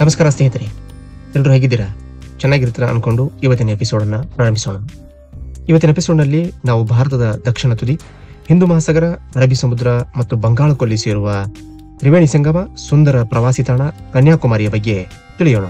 ನಮಸ್ಕಾರ ಸ್ನೇಹಿತರೆ, ಎಲ್ಲರೂ ಹೇಗಿದ್ದೀರಾ? ಚೆನ್ನಾಗಿರ್ತೀರಾ ಅನ್ಕೊಂಡು ಇವತ್ತಿನ ಎಪಿಸೋಡನ್ನು ಪ್ರಾರಂಭಿಸೋಣ. ಇವತ್ತಿನ ಎಪಿಸೋಡ್ನಲ್ಲಿ ನಾವು ಭಾರತದ ದಕ್ಷಿಣ ತುದಿ, ಹಿಂದೂ ಮಹಾಸಾಗರ, ಅರಬ್ಬಿ ಸಮುದ್ರ ಮತ್ತು ಬಂಗಾಳ ಕೊಲ್ಲಿ ಸೇರುವ ತ್ರಿವೇಣಿ ಸಂಗಮ ಸುಂದರ ಪ್ರವಾಸಿ ತಾಣ ಕನ್ಯಾಕುಮಾರಿಯ ಬಗ್ಗೆ ತಿಳಿಯೋಣ.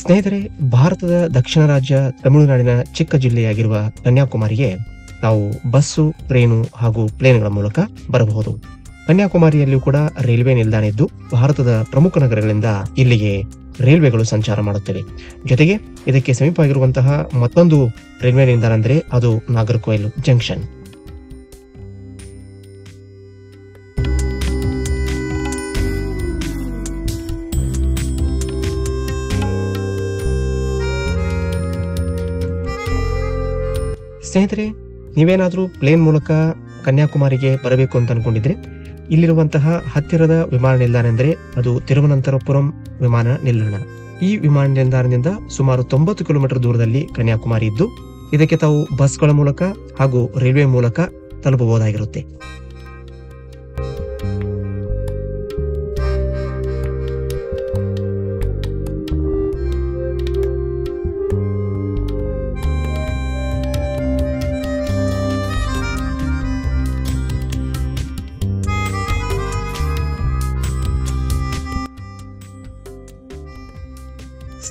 ಸ್ನೇಹಿತರೆ, ಭಾರತದ ದಕ್ಷಿಣ ರಾಜ್ಯ ತಮಿಳುನಾಡಿನ ಚಿಕ್ಕ ಜಿಲ್ಲೆಯಾಗಿರುವ ಕನ್ಯಾಕುಮಾರಿಗೆ ನಾವು ಬಸ್ಸು, ಟ್ರೈನು ಹಾಗೂ ಪ್ಲೇನ್ಗಳ ಮೂಲಕ ಬರಬಹುದು. ಕನ್ಯಾಕುಮಾರಿಯಲ್ಲಿಯೂ ಕೂಡ ರೈಲ್ವೆ ನಿಲ್ದಾಣ ಇದ್ದು ಭಾರತದ ಪ್ರಮುಖ ನಗರಗಳಿಂದ ಇಲ್ಲಿಗೆ ರೈಲ್ವೆಗಳು ಸಂಚಾರ ಮಾಡುತ್ತವೆ. ಜೊತೆಗೆ ಇದಕ್ಕೆ ಸಮೀಪವಾಗಿರುವಂತಹ ಮತ್ತೊಂದು ರೈಲ್ವೆ ನಿಲ್ದಾಣ ಅಂದರೆ ಅದು ನಾಗರ್ಕೋಯಿಲ್ ಜಂಕ್ಷನ್. ಸ್ನೇಹಿತರೆ, ನೀವೇನಾದ್ರೂ ಪ್ಲೇನ್ ಮೂಲಕ ಕನ್ಯಾಕುಮಾರಿಗೆ ಬರಬೇಕು ಅಂತ ಅನ್ಕೊಂಡಿದ್ರೆ ಇಲ್ಲಿರುವಂತಹ ಹತ್ತಿರದ ವಿಮಾನ ನಿಲ್ದಾಣ ಅಂದ್ರೆ ಅದು ತಿರುವನಂತಪುರಂ ವಿಮಾನ ನಿಲ್ದಾಣ. ಈ ವಿಮಾನ ನಿಲ್ದಾಣದಿಂದ ಸುಮಾರು 90 ಕಿಲೋಮೀಟರ್ ದೂರದಲ್ಲಿ ಕನ್ಯಾಕುಮಾರಿ ಇದ್ದು ಇದಕ್ಕೆ ತಾವು ಬಸ್ಗಳ ಮೂಲಕ ಹಾಗೂ ರೈಲ್ವೆ ಮೂಲಕ ತಲುಪಬಹುದಾಗಿರುತ್ತೆ.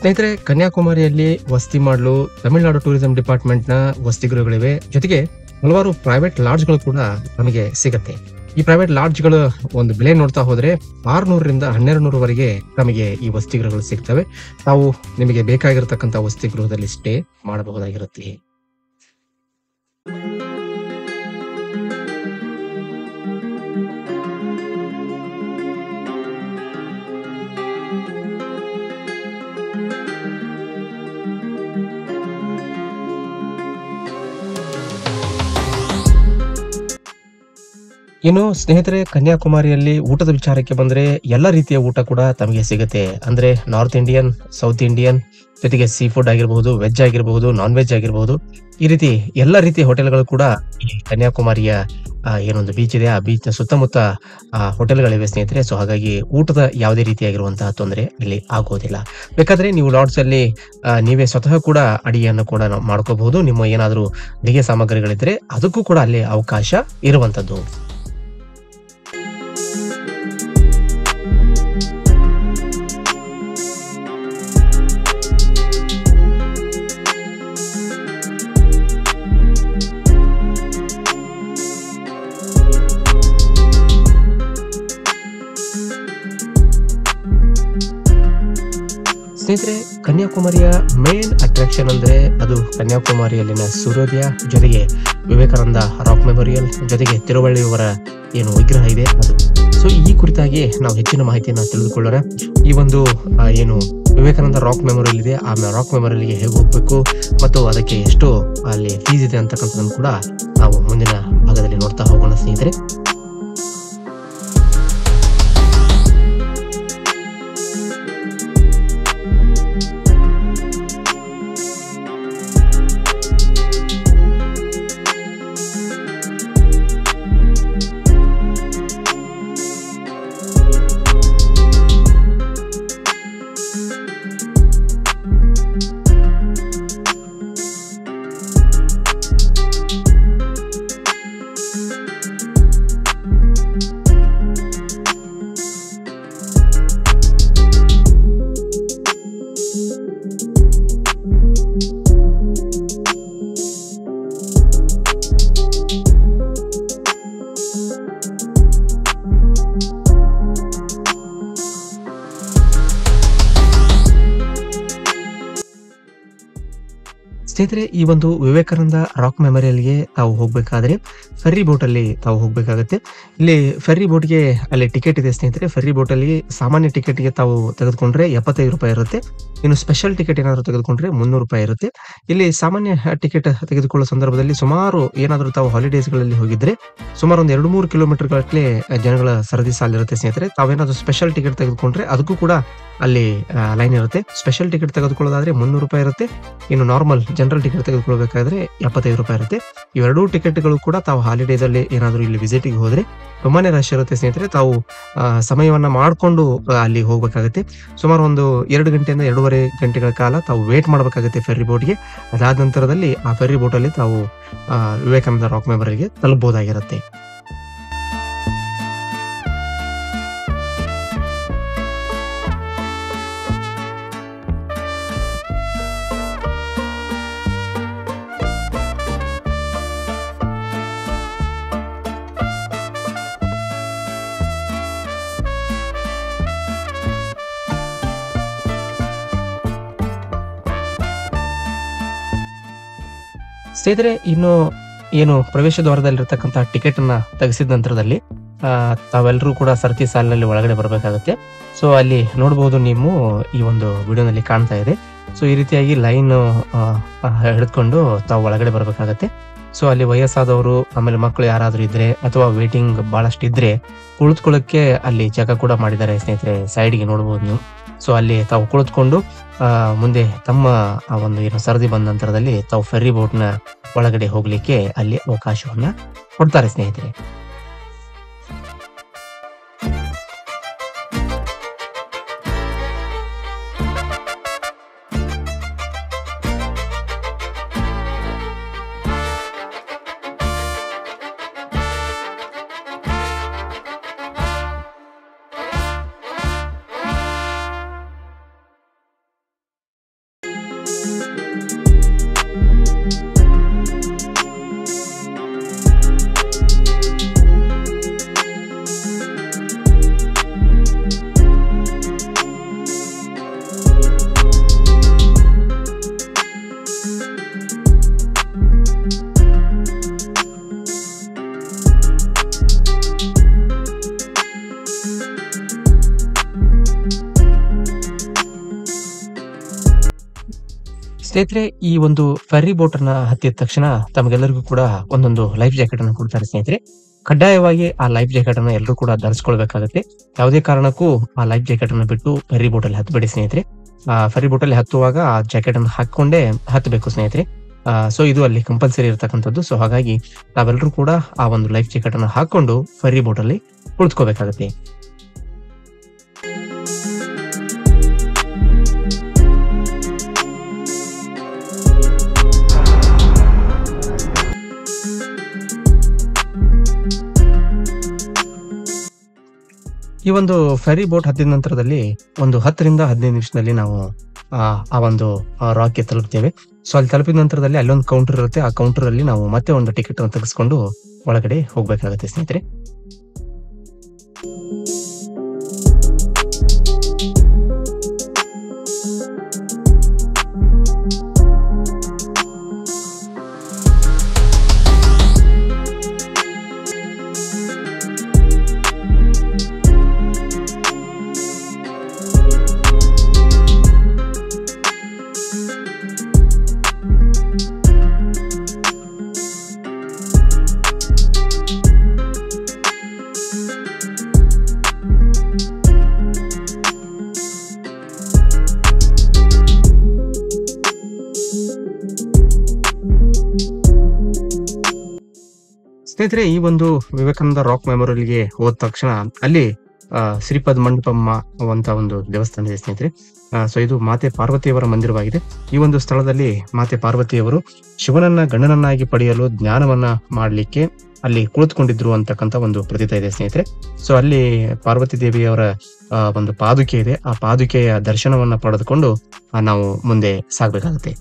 ಸ್ನೇಹಿತರೆ, ಕನ್ಯಾಕುಮಾರಿಯಲ್ಲಿ ವಸತಿ ಮಾಡಲು ತಮಿಳುನಾಡು ಟೂರಿಸಂ ಡಿಪಾರ್ಟ್ಮೆಂಟ್ ನ ವಸತಿ ಗೃಹಗಳಿವೆ. ಜೊತೆಗೆ ಹಲವಾರು ಪ್ರೈವೇಟ್ ಲಾಡ್ಜ್ಗಳು ಕೂಡ ನಮಗೆ ಸಿಗುತ್ತೆ. ಈ ಪ್ರೈವೇಟ್ ಲಾಡ್ಜ್ಗಳ ಒಂದು ಬೆಲೆ ನೋಡ್ತಾ ಹೋದ್ರೆ 600 ರಿಂದ 1200 ವರೆಗೆ ನಮಗೆ ಈ ವಸತಿ ಗೃಹಗಳು ಸಿಗ್ತವೆ. ತಾವು ನಿಮಗೆ ಬೇಕಾಗಿರತಕ್ಕಂತ ವಸತಿ ಗೃಹದಲ್ಲಿ ಸ್ಟೇ ಮಾಡಬಹುದಾಗಿರುತ್ತೆ. ಇನ್ನು ಸ್ನೇಹಿತರೆ, ಕನ್ಯಾಕುಮಾರಿಯಲ್ಲಿ ಊಟದ ವಿಚಾರಕ್ಕೆ ಬಂದ್ರೆ ಎಲ್ಲ ರೀತಿಯ ಊಟ ಕೂಡ ತಮಗೆ ಸಿಗುತ್ತೆ. ಅಂದ್ರೆ ನಾರ್ತ್ ಇಂಡಿಯನ್, ಸೌತ್ ಇಂಡಿಯನ್, ಜೊತೆಗೆ ಸೀ ಫುಡ್ ಆಗಿರಬಹುದು, ವೆಜ್ ಆಗಿರಬಹುದು, ನಾನ್ ವೆಜ್ ಆಗಿರಬಹುದು, ಈ ರೀತಿ ಎಲ್ಲ ರೀತಿಯ ಹೋಟೆಲ್ಗಳು ಕೂಡ ಈ ಕನ್ಯಾಕುಮಾರಿಯ ಏನೊಂದು ಬೀಚ್ ಇದೆ, ಆ ಬೀಚ್ ನ ಸುತ್ತಮುತ್ತ ಹೋಟೆಲ್ಗಳಿವೆ ಸ್ನೇಹಿತರೆ. ಸೊ ಹಾಗಾಗಿ ಊಟದ ಯಾವುದೇ ರೀತಿಯಾಗಿರುವಂತಹ ತೊಂದರೆ ಇಲ್ಲಿ ಆಗೋದಿಲ್ಲ. ಬೇಕಾದ್ರೆ ನೀವು ಲಾಡ್ಜ್ ಅಲ್ಲಿ ನೀವೇ ಸ್ವತಃ ಕೂಡ ಅಡಿಗೆಯನ್ನು ಕೂಡ ಮಾಡ್ಕೋಬಹುದು. ನಿಮ್ಮ ಏನಾದರೂ ಅಡಿಗೆ ಸಾಮಗ್ರಿಗಳಿದ್ರೆ ಅದಕ್ಕೂ ಕೂಡ ಅಲ್ಲಿ ಅವಕಾಶ ಇರುವಂತದ್ದು. ಸ್ನೇಹಿತರೆ, ಕನ್ಯಾಕುಮಾರಿಯ ಮೇನ್ ಅಟ್ರಾಕ್ಷನ್ ಅಂದ್ರೆ ಅದು ಕನ್ಯಾಕುಮಾರಿಯಲ್ಲಿನ ಸೂರ್ಯೋದಯ, ಜೊತೆಗೆ ವಿವೇಕಾನಂದ ರಾಕ್ ಮೆಮೋರಿಯಲ್, ಜೊತೆಗೆ ತಿರುವಳ್ಳಿಯವರ ಏನು ವಿಗ್ರಹ ಇದೆ ಅದು. ಸೊ ಈ ಕುರಿತಾಗಿ ನಾವು ಹೆಚ್ಚಿನ ಮಾಹಿತಿಯನ್ನು ತಿಳಿದುಕೊಳ್ಳೋಣ. ಈ ಒಂದು ಏನು ವಿವೇಕಾನಂದ ರಾಕ್ ಮೆಮೋರಿಯಲ್ ಇದೆ, ಆ ರಾಕ್ ಮೆಮೋರಿಯಲ್ಗೆ ಹೇಗೆ ಹೋಗ್ಬೇಕು ಮತ್ತು ಅದಕ್ಕೆ ಎಷ್ಟು ಅಲ್ಲಿ ಫೀಸ್ ಇದೆ ಅಂತಕ್ಕಂಥದ್ದನ್ನು ಕೂಡ ನಾವು ಮುಂದಿನ ಭಾಗದಲ್ಲಿ ನೋಡ್ತಾ ಹೋಗೋಣ ಸ್ನೇಹಿತರೆ. ಸ್ನೇಹಿತರೆ, ಈ ಒಂದು ವಿವೇಕಾನಂದ ರಾಕ್ ಮೆಮೋರಿಯಲ್‌ಗೆ ತಾವು ಹೋಗ್ಬೇಕಾದ್ರೆ ಫೆರ್ರಿ ಬೋಟಲ್ಲಿ ತಾವು ಹೋಗ್ಬೇಕಾಗತ್ತೆ. ಇಲ್ಲಿ ಫೆರ್ರಿ ಬೋಟ್‌ಗೆ ಅಲ್ಲಿ ಟಿಕೆಟ್ ಇದೆ ಸ್ನೇಹಿತರೆ. ಫೆರ್ರಿ ಬೋಟಲ್ಲಿ ಸಾಮಾನ್ಯ ಟಿಕೆಟ್‌ಗೆ ತಾವು ತೆಗೆದುಕೊಂಡ್ರೆ ₹75 ಇರುತ್ತೆ. ಇನ್ನು ಸ್ಪೆಷಲ್ ಟಿಕೆಟ್ ಏನಾದ್ರು ತೆಗೆದುಕೊಂಡ್ರೆ ₹300 ಇರುತ್ತೆ. ಇಲ್ಲಿ ಸಾಮಾನ್ಯ ಟಿಕೆಟ್ ತೆಗೆದುಕೊಳ್ಳುವ ಸಂದರ್ಭದಲ್ಲಿ ಸುಮಾರು ಏನಾದ್ರು ತಾವು ಹಾಲಿಡೇಸ್‌ಗಳಲ್ಲಿ ಹೋಗಿದ್ರೆ ಸುಮಾರು ಒಂದು 2, 3 ಕಿಲೋಮೀಟರ್ ಗಟ್ಟಲೆ ಜನಗಳ ಸರದಿ ಸಾಲಿರುತ್ತೆ ಸ್ನೇಹಿತರೆ. ತಾವೇನಾದ್ರು ಸ್ಪೆಷಲ್ ಟಿಕೆಟ್ ತೆಗೆದುಕೊಂಡ್ರೆ ಅದಕ್ಕೂ ಕೂಡ ಅಲ್ಲಿ ಲೈನ್ ಇರುತ್ತೆ. ಸ್ಪೆಷಲ್ ಟಿಕೆಟ್ ತೆಗೆದುಕೊಳ್ಳೋದಾದ್ರೆ ₹300 ಇರುತ್ತೆ. ಇನ್ನು ನಾರ್ಮಲ್ ಜನರಲ್ ಟಿಕೆಟ್ ತೆಗೆದುಕೊಳ್ಬೇಕಾದ್ರೆ ₹75 ಇರುತ್ತೆ. ಇವೆರಡೂ ಟಿಕೆಟ್‌ಗಳು ಕೂಡ ತಾವು ಹಾಲಿಡೇದಲ್ಲಿ ಏನಾದ್ರು ಇಲ್ಲಿ ವಿಸಿಟಿಗೆ ಹೋದ್ರೆ ತುಂಬಾನೇ ರಶ್ ಇರುತ್ತೆ ಸ್ನೇಹಿತರೆ. ತಾವು ಸಮಯವನ್ನ ಮಾಡ್ಕೊಂಡು ಅಲ್ಲಿ ಹೋಗ್ಬೇಕಾಗತ್ತೆ. ಸುಮಾರು ಒಂದು 2 ಗಂಟೆಯಿಂದ 2.5 ಗಂಟೆಗಳ ಕಾಲ ತಾವು ವೇಟ್ ಮಾಡ್ಬೇಕಾಗತ್ತೆ ಫೆರ್ರಿ ಬೋಟ್‌ಗೆ. ಅದಾದ ನಂತರದಲ್ಲಿ ಆ ಫೆರ್ರಿ ಬೋಟಲ್ಲಿ ತಾವು ವಿವೇಕಾನಂದ ರಾಕ್ ಮೆಮೋರಿಯಲ್‌ಗೆ ತಲುಪಬಹುದಾಗಿರುತ್ತೆ. ಸ್ನೇಹಿತರೆ, ಇನ್ನು ಏನು ಪ್ರವೇಶ ದ್ವಾರದಲ್ಲಿರ್ತಕ್ಕಂಥ ಟಿಕೆಟ್ ಅನ್ನ ತೆಗೆಸಿದ ನಂತರದಲ್ಲಿ ತಾವೆಲ್ಲರೂ ಕೂಡ ಸರತಿ ಸಾಲಿನಲ್ಲಿ ಒಳಗಡೆ ಬರಬೇಕಾಗುತ್ತೆ. ಸೊ ಅಲ್ಲಿ ನೋಡಬಹುದು, ನೀವು ಈ ಒಂದು ವಿಡಿಯೋನಲ್ಲಿ ಕಾಣ್ತಾ ಇದೆ. ಸೊ ಈ ರೀತಿಯಾಗಿ ಲೈನ್ ಹಿಡಿದುಕೊಂಡು ತಾವು ಒಳಗಡೆ ಬರಬೇಕಾಗತ್ತೆ. ಸೊ ಅಲ್ಲಿ ವಯಸ್ಸಾದವರು, ಆಮೇಲೆ ಮಕ್ಕಳು ಯಾರಾದ್ರೂ ಇದ್ರೆ ಅಥವಾ ವೇಟಿಂಗ್ ಬಹಳಷ್ಟು ಇದ್ರೆ ಕುಳಿತುಕೊಳ್ಳಕ್ಕೆ ಅಲ್ಲಿ ಜಾಗ ಕೂಡ ಮಾಡಿದ್ದಾರೆ ಸ್ನೇಹಿತರೆ. ಸೈಡ್ಗೆ ನೋಡಬಹುದು ನೀವು. ಸೊ ಅಲ್ಲಿ ತಾವು ಕುಳಿತುಕೊಂಡು ಮುಂದೆ ತಮ್ಮ ಆ ಒಂದು ಏನು ಸರದಿ ಬಂದ ನಂತರದಲ್ಲಿ ತಾವು ಫೆರ್ರಿ ಬೋಟ್‌ನ ಒಳಗಡೆ ಹೋಗ್ಲಿಕ್ಕೆ ಅಲ್ಲಿ ಅವಕಾಶವನ್ನ ಕೊಡ್ತಾರೆ ಸ್ನೇಹಿತರೆ. ಸ್ನೇಹಿತರೆ, ಈ ಒಂದು ಫೆರ್ರಿ ಬೋಟ್ ಅನ್ನ ಹತ್ತಿದ ತಕ್ಷಣ ತಮಗೆಲ್ಲರಿಗೂ ಕೂಡ ಒಂದೊಂದು ಲೈಫ್ ಜಾಕೆಟ್ ಅನ್ನು ಕೊಡ್ತಾರೆ ಸ್ನೇಹಿತರೆ. ಕಡ್ಡಾಯವಾಗಿ ಆ ಲೈಫ್ ಜಾಕೆಟ್ ಅನ್ನ ಎಲ್ಲರೂ ಕೂಡ ಧರಿಸ್ಕೊಳ್ಬೇಕಾಗುತ್ತೆ. ಯಾವುದೇ ಕಾರಣಕ್ಕೂ ಆ ಲೈಫ್ ಜಾಕೆಟ್ ಅನ್ನು ಬಿಟ್ಟು ಫೆರ್ರಿ ಬೋಟ್ ಅಲ್ಲಿ ಹತ್ತಬೇಡಿ ಸ್ನೇಹಿತರೆ. ಫೆರ್ರಿ ಬೋಟ್ ಅಲ್ಲಿ ಹತ್ತುವಾಗ ಆ ಜಾಕೆಟ್ ಅನ್ನು ಹಾಕೊಂಡೇ ಹತ್ತಬೇಕು ಸ್ನೇಹಿತರೆ. ಸೊ ಇದು ಅಲ್ಲಿ ಕಂಪಲ್ಸರಿ ಇರತಕ್ಕಂಥದ್ದು. ಸೊ ಹಾಗಾಗಿ ತಾವೆಲ್ಲರೂ ಕೂಡ ಆ ಒಂದು ಲೈಫ್ ಜಾಕೆಟ್ ಅನ್ನು ಹಾಕೊಂಡು ಫೆರ್ರಿ ಬೋಟ್ ಅಲ್ಲಿ ಕುಳಿತುಕೋಬೇಕಾಗುತ್ತೆ. ಈ ಒಂದು ಫೆರ್ರಿ ಬೋಟ್ ಹತ್ತಿದ ನಂತರದಲ್ಲಿ ಒಂದು 10 ರಿಂದ 15 ನಿಮಿಷದಲ್ಲಿ ನಾವು ಆ ಒಂದು ರಾಕ್‌ಗೆ ತಲುಪ್ತೇವೆ. ಸೊ ಅಲ್ಲಿ ತಲುಪಿದ ನಂತರದಲ್ಲಿ ಅಲ್ಲೊಂದು ಕೌಂಟರ್ ಇರುತ್ತೆ. ಆ ಕೌಂಟರ್ ಅಲ್ಲಿ ನಾವು ಮತ್ತೆ ಒಂದು ಟಿಕೆಟ್ ಅನ್ನು ತೆಗೆಸ್ಕೊಂಡು ಒಳಗಡೆ ಹೋಗ್ಬೇಕಾಗುತ್ತೆ ಸ್ನೇಹಿತರೆ. ಸ್ನೇಹಿತರೆ, ಈ ಒಂದು ವಿವೇಕಾನಂದ ರಾಕ್ ಮೆಮೋರಿಯಲ್‌ಗೆ ಹೋದ ತಕ್ಷಣ ಅಲ್ಲಿ ಶ್ರೀಪಾದ್ ಮಂಟಪಮ್ಮ ಅಂತ ಒಂದು ದೇವಸ್ಥಾನ ಇದೆ ಸ್ನೇಹಿತರೆ. ಸೊ ಇದು ಮಾತೆ ಪಾರ್ವತಿಯವರ ಮಂದಿರವಾಗಿದೆ. ಈ ಒಂದು ಸ್ಥಳದಲ್ಲಿ ಮಾತೆ ಪಾರ್ವತಿಯವರು ಶಿವನನ್ನ ಗಂಡನನ್ನಾಗಿ ಪಡೆಯಲು ಜ್ಞಾನವನ್ನ ಮಾಡ್ಲಿಕ್ಕೆ ಅಲ್ಲಿ ಕುಳಿತುಕೊಂಡಿದ್ರು ಅಂತಕ್ಕಂಥ ಒಂದು ಪ್ರತೀತ ಇದೆ ಸ್ನೇಹಿತರೆ. ಸೊ ಅಲ್ಲಿ ಪಾರ್ವತಿ ದೇವಿಯವರ ಒಂದು ಪಾದುಕೆ ಇದೆ. ಆ ಪಾದುಕೆಯ ದರ್ಶನವನ್ನ ಪಡೆದುಕೊಂಡು ನಾವು ಮುಂದೆ ಸಾಗಬೇಕಾಗುತ್ತೆ.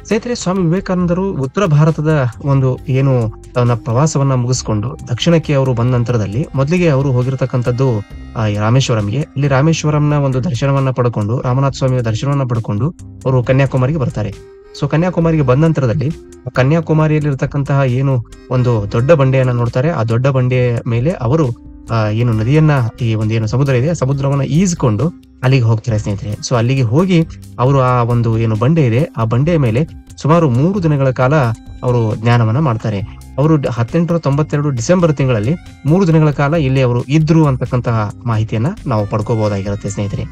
ಸ್ನೇಹಿತರೆ, ಸ್ವಾಮಿ ವಿವೇಕಾನಂದರು ಉತ್ತರ ಭಾರತದ ಒಂದು ಏನು ತನ್ನ ಪ್ರವಾಸವನ್ನ ಮುಗಿಸ್ಕೊಂಡು ದಕ್ಷಿಣಕ್ಕೆ ಅವರು ಬಂದ ನಂತರದಲ್ಲಿ ಮೊದಲಿಗೆ ಅವರು ಹೋಗಿರತಕ್ಕಂಥದ್ದು ರಾಮೇಶ್ವರಂಗೆ. ಇಲ್ಲಿ ರಾಮೇಶ್ವರಂನ ಒಂದು ದರ್ಶನವನ್ನ ಪಡ್ಕೊಂಡು, ರಾಮನಾಥ ಸ್ವಾಮಿಯ ದರ್ಶನವನ್ನ ಪಡ್ಕೊಂಡು ಅವರು ಕನ್ಯಾಕುಮಾರಿಗೆ ಬರ್ತಾರೆ. ಸೊ ಕನ್ಯಾಕುಮಾರಿಗೆ ಬಂದ ನಂತರದಲ್ಲಿ ಕನ್ಯಾಕುಮಾರಿಯಲ್ಲಿ ಇರತಕ್ಕಂತಹ ಏನು ಒಂದು ದೊಡ್ಡ ಬಂಡೆಯನ್ನ ನೋಡ್ತಾರೆ. ಆ ದೊಡ್ಡ ಬಂಡೆಯ ಮೇಲೆ ಅವರು ಏನು ನದಿಯನ್ನ, ಈ ಒಂದು ಏನು ಸಮುದ್ರ ಇದೆ, ಸಮುದ್ರವನ್ನ ಈಜ್ಕೊಂಡು ಅಲ್ಲಿಗೆ ಹೋಗ್ತಾರೆ ಸ್ನೇಹಿತರೆ. ಸೊ ಅಲ್ಲಿಗೆ ಹೋಗಿ ಅವರು ಆ ಒಂದು ಏನು ಬಂಡೆ ಇದೆ, ಆ ಬಂಡೆಯ ಮೇಲೆ ಸುಮಾರು 3 ದಿನಗಳ ಕಾಲ ಅವರು ಧ್ಯಾನವನ್ನ ಮಾಡ್ತಾರೆ. ಅವರು 1892 ಡಿಸೆಂಬರ್ ತಿಂಗಳಲ್ಲಿ 3 ದಿನಗಳ ಕಾಲ ಇಲ್ಲಿ ಅವರು ಇದ್ರು ಅಂತಕ್ಕಂತಹ ಮಾಹಿತಿಯನ್ನ ನಾವು ಪಡ್ಕೋಬಹುದಾಗಿರುತ್ತೆ ಸ್ನೇಹಿತರೆ.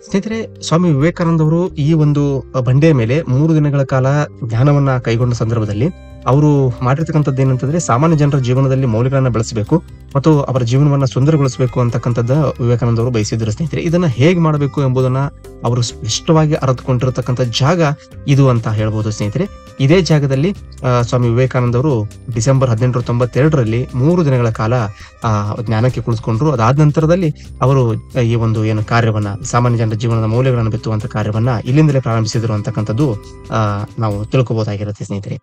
ಸ್ನೇಹಿತರೆ, ಸ್ವಾಮಿ ವಿವೇಕಾನಂದವರು ಈ ಒಂದು ಬಂಡೆಯ ಮೇಲೆ 3 ದಿನಗಳ ಕಾಲ ಧ್ಯಾನವನ್ನ ಕೈಗೊಂಡ ಸಂದರ್ಭದಲ್ಲಿ ಅವರು ಮಾಡಿರ್ತಕ್ಕಂಥದ್ದು ಏನಂತಂದ್ರೆ, ಸಾಮಾನ್ಯ ಜನರ ಜೀವನದಲ್ಲಿ ಮೌಲ್ಯಗಳನ್ನ ಬೆಳೆಸಬೇಕು ಮತ್ತು ಅವರ ಜೀವನವನ್ನ ಸುಂದರಗೊಳಿಸಬೇಕು ಅಂತಕ್ಕಂಥದ್ದು ವಿವೇಕಾನಂದವರು ಬಯಸಿದ್ರು ಸ್ನೇಹಿತರೆ. ಇದನ್ನ ಹೇಗೆ ಮಾಡಬೇಕು ಎಂಬುದನ್ನ ಅವರು ಸ್ಪಷ್ಟವಾಗಿ ಅರಿತುಕೊಂಡಿರತಕ್ಕಂಥ ಜಾಗ ಇದು ಅಂತ ಹೇಳ್ಬೋದು ಸ್ನೇಹಿತರೆ. ಇದೇ ಜಾಗದಲ್ಲಿ ಸ್ವಾಮಿ ವಿವೇಕಾನಂದವರು ಡಿಸೆಂಬರ್ 1892ರಲ್ಲಿ 3 ದಿನಗಳ ಕಾಲ ಜ್ಞಾನಕ್ಕೆ ಕುಳಿತುಕೊಂಡ್ರು. ಅದಾದ ನಂತರದಲ್ಲಿ ಅವರು ಈ ಒಂದು ಏನು ಕಾರ್ಯವನ್ನ, ಸಾಮಾನ್ಯ ಜನರ ಜೀವನದ ಮೌಲ್ಯಗಳನ್ನು ಬಿತ್ತುವಂತ ಕಾರ್ಯವನ್ನ ಇಲ್ಲಿಂದಲೇ ಪ್ರಾರಂಭಿಸಿದ್ರು ಅಂತಕ್ಕಂಥದ್ದು ನಾವು ತಿಳ್ಕೊಬಹುದಾಗಿರುತ್ತೆ ಸ್ನೇಹಿತರೆ.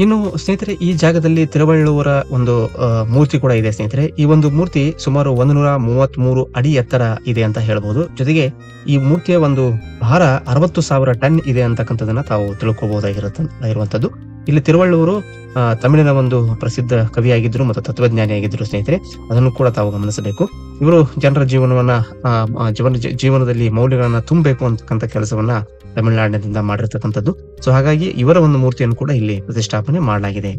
ಇನ್ನು ಸ್ನೇಹಿತರೆ, ಈ ಜಾಗದಲ್ಲಿ ತಿರುವಳ್ಳುವರ ಒಂದು ಮೂರ್ತಿ ಕೂಡ ಇದೆ ಸ್ನೇಹಿತರೆ. ಈ ಒಂದು ಮೂರ್ತಿ ಸುಮಾರು 133 ಅಡಿ ಎತ್ತರ ಇದೆ ಅಂತ ಹೇಳ್ಬೋದು. ಜೊತೆಗೆ ಈ ಮೂರ್ತಿಯ ಒಂದು ಭಾರ 60,000 ಟನ್ ಇದೆ ಅಂತಕ್ಕಂಥದನ್ನ ತಾವು ತಿಳ್ಕೊಬಹುದಾಗಿರುವಂತದ್ದು. ಇಲ್ಲಿ ತಿರುವಳ್ಳುವರು ತಮಿಳಿನ ಒಂದು ಪ್ರಸಿದ್ಧ ಕವಿಯಾಗಿದ್ರು ಮತ್ತು ತತ್ವಜ್ಞಾನಿಯಾಗಿದ್ರು ಸ್ನೇಹಿತರೆ. ಅದನ್ನು ಕೂಡ ತಾವು ಗಮನಿಸಬೇಕು. ಇವರು ಜನರ ಜೀವನವನ್ನ ಜೀವನದಲ್ಲಿ ಮೌಲ್ಯಗಳನ್ನ ತುಂಬಬೇಕು ಅಂತಕ್ಕಂಥ ಕೆಲಸವನ್ನ ತಮಿಳುನಾಡಿನಿಂದ ಮಾಡಿರ್ತಕ್ಕಂಥದ್ದು. ಸೊ ಹಾಗಾಗಿ ಇವರ ಒಂದು ಮೂರ್ತಿಯನ್ನು ಕೂಡ ಇಲ್ಲಿ ಪ್ರತಿಷ್ಠಾಪನೆ ಮಾಡಲಾಗಿದೆ.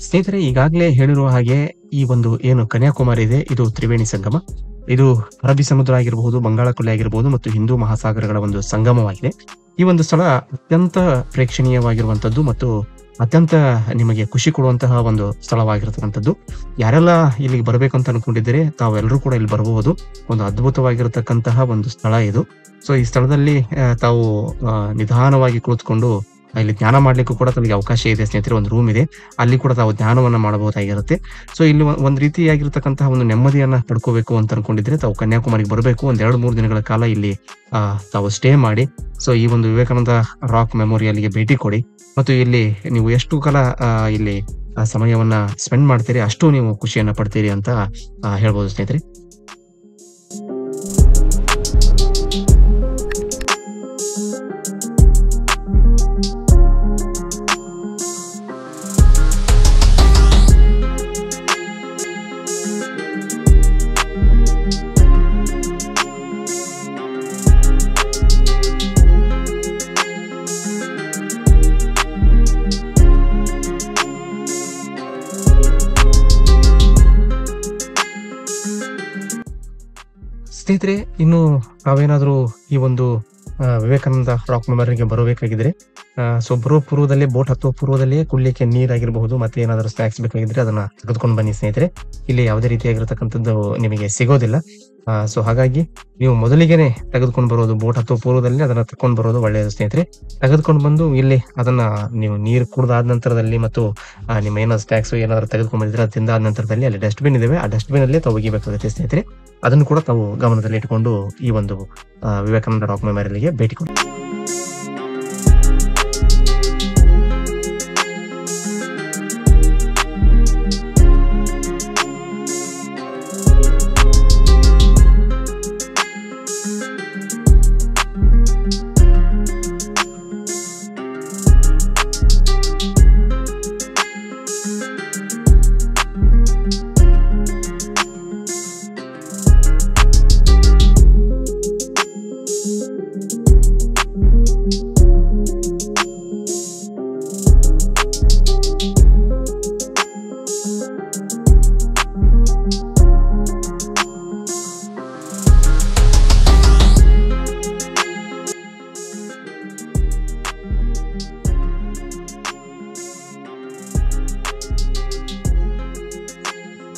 ಸ್ನೇಹಿತರೆ, ಈಗಾಗಲೇ ಹೇಳಿರುವ ಹಾಗೆ ಈ ಒಂದು ಏನು ಕನ್ಯಾಕುಮಾರಿ ಇದೆ, ಇದು ತ್ರಿವೇಣಿ ಸಂಗಮ. ಇದು ಅರಬ್ಬಿ ಸಮುದ್ರ ಆಗಿರಬಹುದು, ಬಂಗಾಳ ಕೊಲ್ಲಿ ಆಗಿರಬಹುದು ಮತ್ತು ಹಿಂದೂ ಮಹಾಸಾಗರಗಳ ಒಂದು ಸಂಗಮವಾಗಿದೆ. ಈ ಒಂದು ಸ್ಥಳ ಅತ್ಯಂತ ಪ್ರೇಕ್ಷಣೀಯವಾಗಿರುವಂತದ್ದು ಮತ್ತು ಅತ್ಯಂತ ನಿಮಗೆ ಖುಷಿ ಕೊಡುವಂತಹ ಒಂದು ಸ್ಥಳವಾಗಿರತಕ್ಕಂಥದ್ದು. ಯಾರೆಲ್ಲ ಇಲ್ಲಿಗೆ ಬರ್ಬೇಕಂತ ಅನ್ಕೊಂಡಿದ್ದೀರಿ, ತಾವೆಲ್ಲರೂ ಕೂಡ ಇಲ್ಲಿ ಬರಬಹುದು. ಒಂದು ಅದ್ಭುತವಾಗಿರತಕ್ಕಂತಹ ಒಂದು ಸ್ಥಳ ಇದು. ಸೊ ಈ ಸ್ಥಳದಲ್ಲಿ ತಾವು ನಿಧಾನವಾಗಿ ಕುಳಿತುಕೊಂಡು ಇಲ್ಲಿ ಧ್ಯಾನ ಮಾಡ್ಲಿಕ್ಕೂ ಕೂಡ ತಮಗೆ ಅವಕಾಶ ಇದೆ ಸ್ನೇಹಿತರೆ. ಒಂದು ರೂಮ್ ಇದೆ, ಅಲ್ಲಿ ಕೂಡ ತಾವು ಧ್ಯಾನವನ್ನ ಮಾಡಬಹುದಾಗಿರುತ್ತೆ. ಸೊ ಇಲ್ಲಿ ಒಂದ್ ರೀತಿಯಾಗಿರ್ತಕ್ಕಂತಹ ಒಂದು ನೆಮ್ಮದಿಯನ್ನ ಪಡ್ಕೋಬೇಕು ಅಂತ ಅನ್ಕೊಂಡಿದ್ರೆ ತಾವು ಕನ್ಯಾಕುಮಾರಿಗೆ ಬರಬೇಕು. ಒಂದ್ 2-3 ದಿನಗಳ ಕಾಲ ಇಲ್ಲಿ ತಾವು ಸ್ಟೇ ಮಾಡಿ ಸೊ ಈ ಒಂದು ವಿವೇಕಾನಂದ ರಾಕ್ ಮೆಮೋರಿಯಲ್ಗೆ ಭೇಟಿ ಕೊಡಿ. ಮತ್ತು ಇಲ್ಲಿ ನೀವು ಎಷ್ಟು ಕಾಲ ಇಲ್ಲಿ ಸಮಯವನ್ನ ಸ್ಪೆಂಡ್ ಮಾಡ್ತೀರಿ, ಅಷ್ಟು ನೀವು ಖುಷಿಯನ್ನ ಪಡ್ತೀರಿ ಅಂತ ಹೇಳ್ಬೋದು ಸ್ನೇಹಿತರೆ. ಸ್ನೇಹಿತರೆ, ಇನ್ನು ತಾವೇನಾದ್ರೂ ಈ ಒಂದು ವಿವೇಕಾನಂದ ರಾಕ್ ಮೆಮೋರಿಯಲ್ಗೆ ಬರಬೇಕಾಗಿದ್ರೆ ಸೊ ಬರೋ ಪೂರ್ವದಲ್ಲೇ, ಬೋಟ್ ಹತ್ತುವ ಪೂರ್ವದಲ್ಲೇ ಕುಡ್ಲಿಕ್ಕೆ ನೀರಾಗಿರಬಹುದು ಮತ್ತೆ ಏನಾದರೂ ಸ್ನಾಕ್ಸ್ ಬೇಕಾಗಿದ್ರೆ ಅದನ್ನ ತೆಗೆದುಕೊಂಡು ಬನ್ನಿ ಸ್ನೇಹಿತರೆ. ಇಲ್ಲಿ ಯಾವುದೇ ರೀತಿಯಾಗಿರ್ತಕ್ಕಂಥದ್ದು ನಿಮಗೆ ಸಿಗೋದಿಲ್ಲ. ಸೊ ಹಾಗಾಗಿ ನೀವು ಮೊದಲಿಗೆನೆ ತೆಗೆದುಕೊಂಡು ಬರೋದು, ಬೋಟ್ ಹತ್ತುವ ಪೂರ್ವದಲ್ಲಿ ಅದನ್ನ ತಕೊಂಡು ಬರೋದು ಒಳ್ಳೆಯದು ಸ್ನೇಹಿತರೆ. ತೆಗೆದುಕೊಂಡು ಬಂದು ಇಲ್ಲಿ ಅದನ್ನ ನೀವು ನೀರು ಕುಡಿದಾದ ನಂತರದಲ್ಲಿ ಮತ್ತು ನಿಮ್ಮ ಏನಾದ್ರು ಸ್ನಾಕ್ಸ್ ಏನಾದ್ರು ತೆಗೆದುಕೊಂಡು ಬಂದಿದ್ರೆ ಅದು ತಿಂದಾದ ನಂತರದಲ್ಲಿ ಅಲ್ಲಿ ಡಸ್ಟ್ಬಿನ್ ಇದಾವೆ, ಆ ಡಸ್ಟ್ಬಿನ್ ಅಲ್ಲೇ ತಾವು ಒಗಿಬೇಕಾಗುತ್ತೆ ಸ್ನೇಹಿತರೆ. ಅದನ್ನು ಕೂಡ ತಾವು ಗಮನದಲ್ಲಿ ಇಟ್ಟುಕೊಂಡು ಈ ಒಂದು ವಿವೇಕಾನಂದ ರಾಕ್ ಮೆಮೋರಿಯಲ್ಗೆ ಭೇಟಿ ಕೊಡಿ.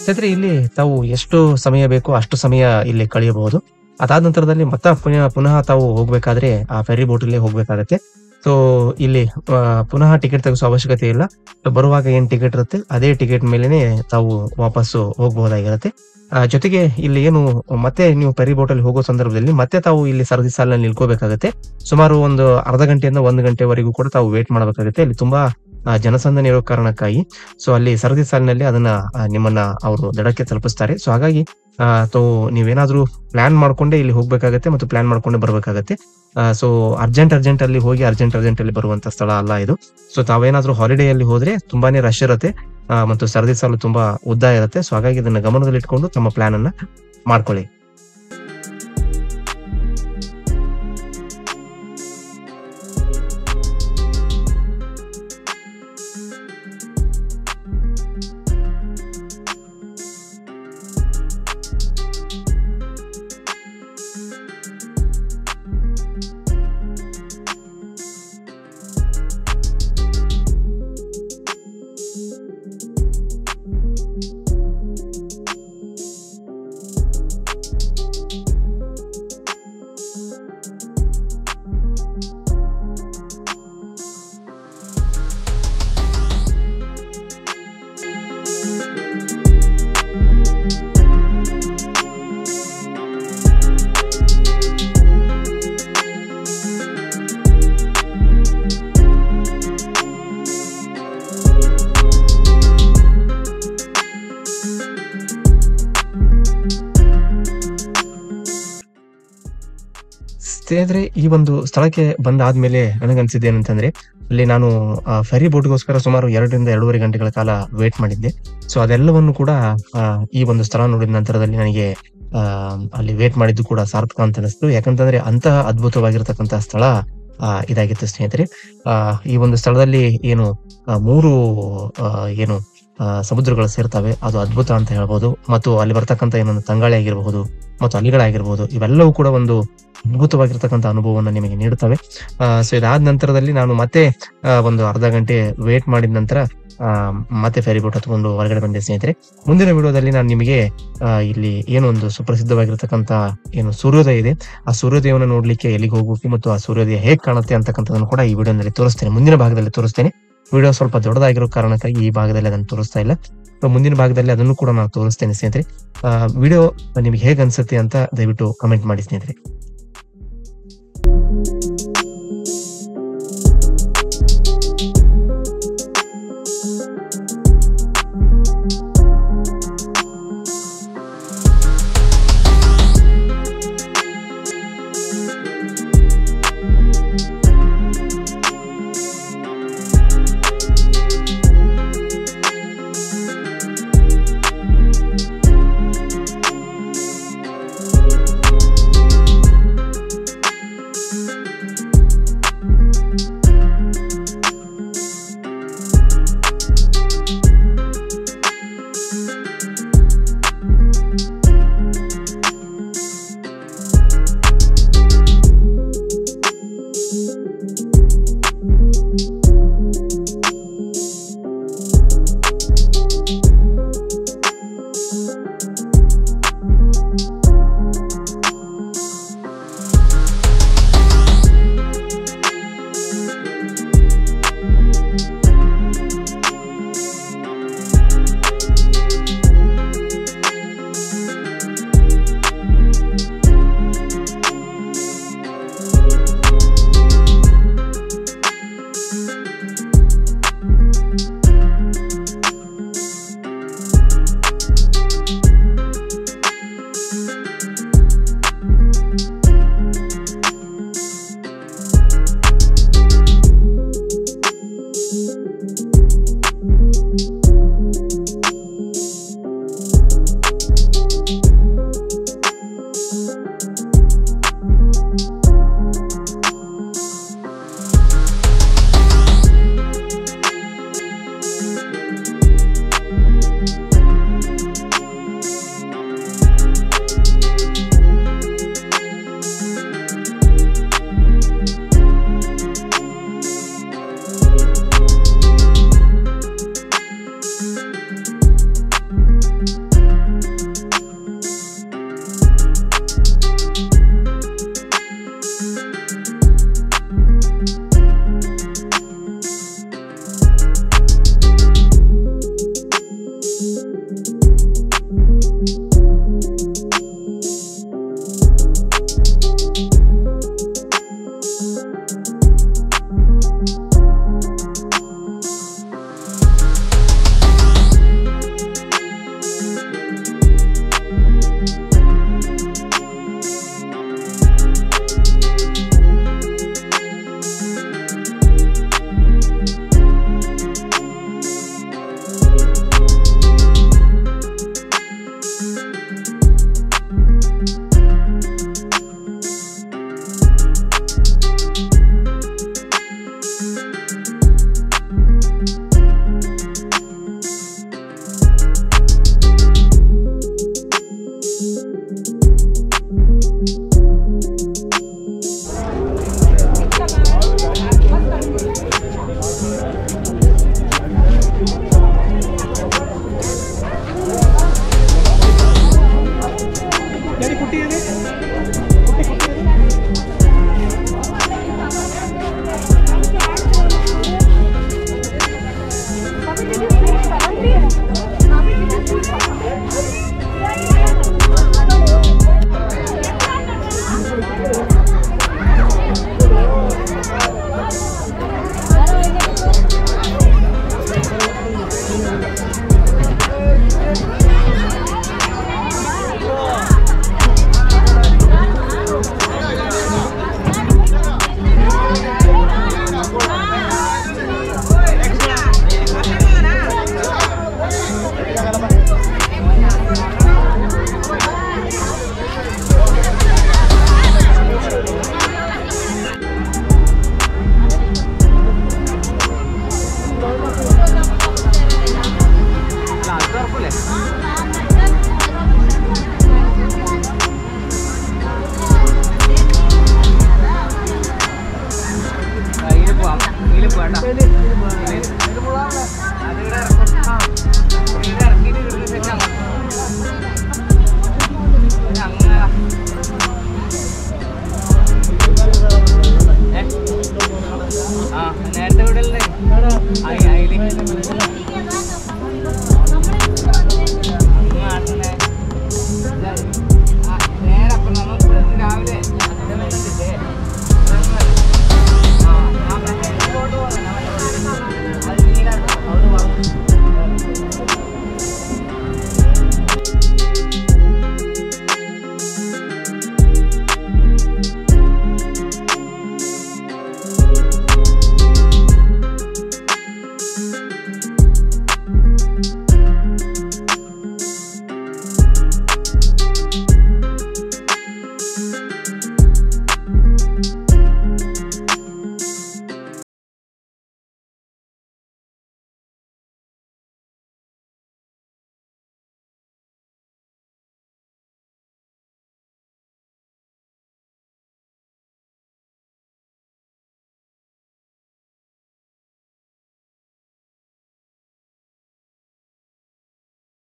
ಸ್ನೇಹಿತರೆ, ಇಲ್ಲಿ ತಾವು ಎಷ್ಟು ಸಮಯ ಬೇಕೋ ಅಷ್ಟು ಸಮಯ ಇಲ್ಲಿ ಕಳೆಯಬಹುದು. ಅದಾದ ನಂತರದಲ್ಲಿ ಮತ್ತೆ ಪುನಃ ತಾವು ಹೋಗ್ಬೇಕಾದ್ರೆ ಆ ಫೆರಿ ಬೋಟ್ ಅಲ್ಲಿ ಹೋಗ್ಬೇಕಾಗತ್ತೆ. ಸೊ ಇಲ್ಲಿ ಪುನಃ ಟಿಕೆಟ್ ತೆಗೆಸೋ ಅವಶ್ಯಕತೆ ಇಲ್ಲ. ಬರುವಾಗ ಏನ್ ಟಿಕೆಟ್ ಇರುತ್ತೆ ಅದೇ ಟಿಕೆಟ್ ಮೇಲೆನೆ ತಾವು ವಾಪಸ್ಸು ಹೋಗಬಹುದಾಗಿರುತ್ತೆ. ಜೊತೆಗೆ ಇಲ್ಲಿ ಏನು ಮತ್ತೆ ನೀವು ಫೆರಿ ಬೋಟ್ ಅಲ್ಲಿ ಹೋಗೋ ಸಂದರ್ಭದಲ್ಲಿ ಮತ್ತೆ ತಾವು ಇಲ್ಲಿ ಸರದಿ ಸಾಲಿನಲ್ಲಿ ನಿಲ್ಕೋಬೇಕಾಗತ್ತೆ. ಸುಮಾರು ಒಂದು ಅರ್ಧ ಗಂಟೆಯಿಂದ 1 ಗಂಟೆವರೆಗೂ ಕೂಡ ತಾವು ವೇಟ್ ಮಾಡಬೇಕಾಗುತ್ತೆ. ಅಲ್ಲಿ ತುಂಬಾ ಜನಸಂದಣಿ ಇರೋ ಕಾರಣಕ್ಕಾಗಿ ಸೊ ಅಲ್ಲಿ ಸರದಿ ಸಾಲಿನಲ್ಲಿ ಅದನ್ನ ನಿಮ್ಮನ್ನ ಅವರು ದಡಕ್ಕೆ ತಲುಪಿಸ್ತಾರೆ. ಸೊ ಹಾಗಾಗಿ ನೀವೇನಾದ್ರೂ ಪ್ಲಾನ್ ಮಾಡ್ಕೊಂಡೆ ಇಲ್ಲಿ ಹೋಗ್ಬೇಕಾಗತ್ತೆ ಮತ್ತು ಪ್ಲಾನ್ ಮಾಡ್ಕೊಂಡೆ ಬರ್ಬೇಕಾಗತ್ತೆ. ಸೊ ಅರ್ಜೆಂಟ್ ಅಲ್ಲಿ ಹೋಗಿ ಅರ್ಜೆಂಟ್ ಅಲ್ಲಿ ಬರುವಂತ ಸ್ಥಳ ಅಲ್ಲ ಇದು. ಸೊ ತಾವೇನಾದ್ರೂ ಹಾಲಿಡೇ ಅಲ್ಲಿ ಹೋದ್ರೆ ತುಂಬಾನೇ ರಶ್ ಇರುತ್ತೆ ಮತ್ತು ಸರದಿ ಸಾಲು ತುಂಬಾ ಉದ್ದ ಇರುತ್ತೆ. ಸೊ ಹಾಗಾಗಿ ಇದನ್ನ ಗಮನದಲ್ಲಿ ಇಟ್ಕೊಂಡು ತಮ್ಮ ಪ್ಲಾನ್ ಅನ್ನ ಮಾಡ್ಕೊಳ್ಳಿ. ಸ್ನೇಹಿತರೆ, ಈ ಒಂದು ಸ್ಥಳಕ್ಕೆ ಬಂದಾದ್ಮೇಲೆ ನನಗನ್ಸಿದ್ದು ಏನಂತಂದ್ರೆ, ಅಲ್ಲಿ ನಾನು ಫೆರಿ ಬೋಟ್‌ಗೋಸ್ಕರ ಸುಮಾರು 2 ರಿಂದ 2.5 ಗಂಟೆಗಳ ಕಾಲ ವೇಟ್ ಮಾಡಿದ್ದೆ. ಸೊ ಅದೆಲ್ಲವನ್ನು ಕೂಡ ಈ ಒಂದು ಸ್ಥಳ ನೋಡಿದ ನಂತರದಲ್ಲಿ ನನಗೆ ಅಲ್ಲಿ ವೇಟ್ ಮಾಡಿದ್ದು ಕೂಡ ಸಾರ್ಥಕ ಅಂತ ಅನಿಸ್ತು. ಯಾಕಂತಂದ್ರೆ ಅಂತಹ ಅದ್ಭುತವಾಗಿರ್ತಕ್ಕಂತಹ ಸ್ಥಳ ಇದಾಗಿತ್ತು ಸ್ನೇಹಿತರೆ. ಈ ಒಂದು ಸ್ಥಳದಲ್ಲಿ ಏನು 3 ಏನು ಸಮುದ್ರಗಳು ಸೇರ್ತವೆ. ಅದು ಅದ್ಭುತ ಅಂತ ಹೇಳ್ಬೋದು. ಮತ್ತು ಅಲ್ಲಿ ಬರ್ತಕ್ಕಂಥ ಏನೊಂದು ತಂಗಾಳಿ ಆಗಿರಬಹುದು ಮತ್ತು ಅಲೆಗಳಾಗಿರ್ಬಹುದು, ಇವೆಲ್ಲವೂ ಕೂಡ ಒಂದು ಅದ್ಭುತವಾಗಿರ್ತಕ್ಕಂಥ ಅನುಭವವನ್ನು ನಿಮಗೆ ನೀಡುತ್ತವೆ. ಸೊ ಇದಾದ ನಂತರದಲ್ಲಿ ನಾನು ಮತ್ತೆ ಒಂದು ಅರ್ಧ ಗಂಟೆ ವೇಟ್ ಮಾಡಿದ ನಂತರ ಮತ್ತೆ ಫೆರಿ ಬೋಟ್ ಹತ್ಕೊಂಡು ಹೊರಗಡೆ ಬಂದೆ ಸ್ನೇಹಿತರೆ. ಮುಂದಿನ ವಿಡಿಯೋದಲ್ಲಿ ನಾನು ನಿಮಗೆ ಇಲ್ಲಿ ಏನು ಒಂದು ಸುಪ್ರಸಿದ್ಧವಾಗಿರ್ತಕ್ಕಂಥ ಏನು ಸೂರ್ಯೋದಯ ಇದೆ, ಆ ಸೂರ್ಯೋದಯವನ್ನು ನೋಡ್ಲಿಕ್ಕೆ ಎಲ್ಲಿಗೆ ಹೋಗ್ಬೇಕು ಮತ್ತು ಆ ಸೂರ್ಯೋದಯ ಹೇಗೆ ಕಾಣುತ್ತೆ ಅಂತಕ್ಕಂಥದ್ದನ್ನು ಕೂಡ ಈ ವಿಡಿಯೋನಲ್ಲಿ ತೋರಿಸ್ತೇನೆ. ಮುಂದಿನ ಭಾಗದಲ್ಲಿ ತೋರಿಸ್ತೇನೆ. ವಿಡಿಯೋ ಸ್ವಲ್ಪ ದೊಡ್ಡದಾಗಿರೋ ಕಾರಣಕ್ಕಾಗಿ ಈ ಭಾಗದಲ್ಲಿ ಅದನ್ನು ತೋರಿಸ್ತಾ ಇಲ್ಲ. ಮುಂದಿನ ಭಾಗದಲ್ಲಿ ಅದನ್ನು ಕೂಡ ನಾನು ತೋರಿಸ್ತೇನೆ ಸ್ನೇಹಿತರೆ. ವಿಡಿಯೋ ನಿಮಗೆ ಹೇಗೆ ಅನ್ಸುತ್ತೆ ಅಂತ ದಯವಿಟ್ಟು ಕಮೆಂಟ್ ಮಾಡಿ ಸ್ನೇಹಿತರೆ. Tapi